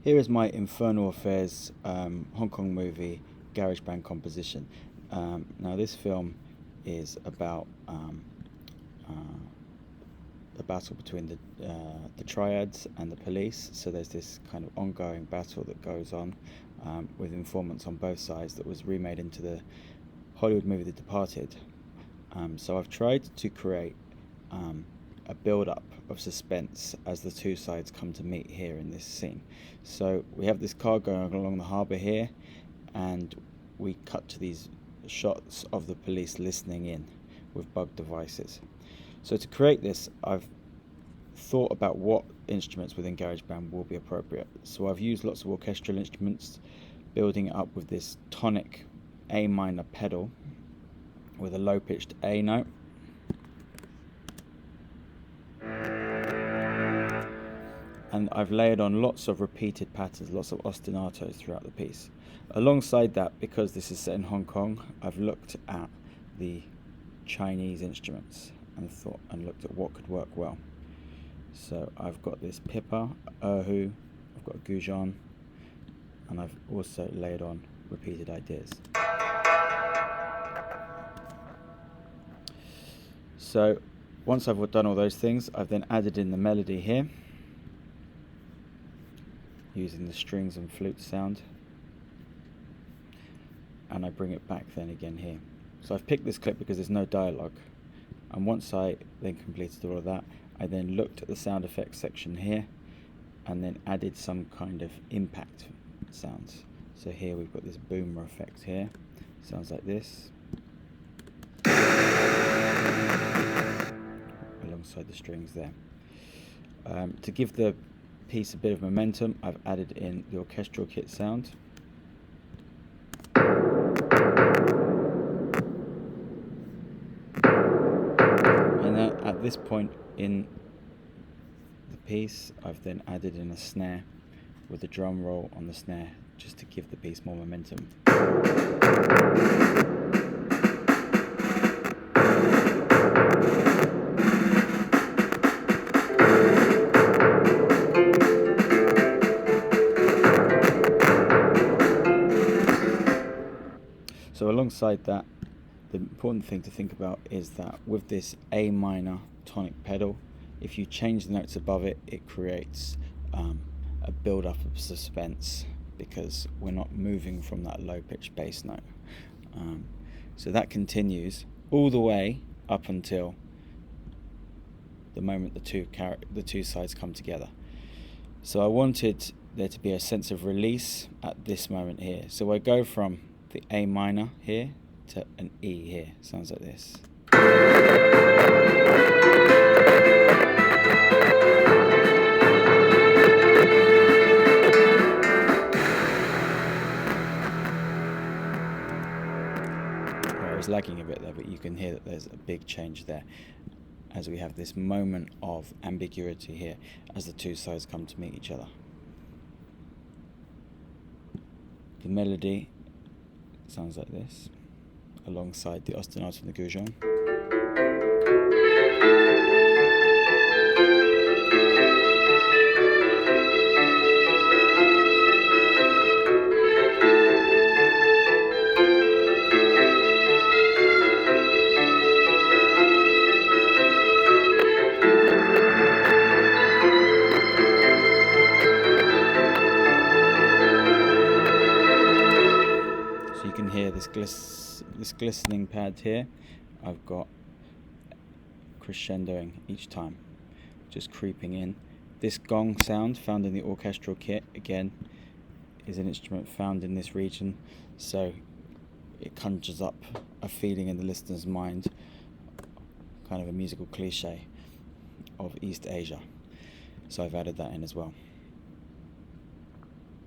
Here is my Infernal Affairs Hong Kong movie GarageBand composition. Now this film is about the battle between the triads and the police. So there's this kind of ongoing battle that goes on with informants on both sides that was remade into the Hollywood movie The Departed. So I've tried to create a build-up of suspense as the two sides come to meet here in this scene. So we have this car going along the harbour here, and we cut to these shots of the police listening in with bug devices. So to create this, I've thought about what instruments within GarageBand will be appropriate. So I've used lots of orchestral instruments, building it up with this tonic A minor pedal with a low-pitched A note. And I've layered on lots of repeated patterns, lots of ostinatos throughout the piece. Alongside that, because this is set in Hong Kong, I've looked at the Chinese instruments and looked at what could work well. So I've got this pipa, erhu, I've got a guzheng, and I've also layered on repeated ideas. So once I've done all those things, I've then added in the melody here, using the strings and flute sound, and I bring it back then again here. So I've picked this clip because there's no dialogue, and once I then completed all of that, I then looked at the sound effects section here and then added some kind of impact sounds. So here we've got this boomer effect here, sounds like this, alongside the strings there. To give the piece a bit of momentum, I've added in the orchestral kit sound. And then at this point in the piece, I've then added in a snare with a drum roll on the snare, just to give the piece more momentum. So alongside that, the important thing to think about is that with this A minor tonic pedal, if you change the notes above it, it creates a build-up of suspense, because we're not moving from that low-pitched bass note. So that continues all the way up until the moment the two sides come together. So I wanted there to be a sense of release at this moment here. So I go from the A minor here to an E here. Sounds like this. I was lagging a bit there, but you can hear that there's a big change there as we have this moment of ambiguity here as the two sides come to meet each other. The melody sounds like this, alongside the ostinato and the guzheng. So you can hear this glistening pad here. I've got crescendoing each time, just creeping in. This gong sound found in the orchestral kit, again, is an instrument found in this region, so it conjures up a feeling in the listener's mind, kind of a musical cliche of East Asia. So I've added that in as well.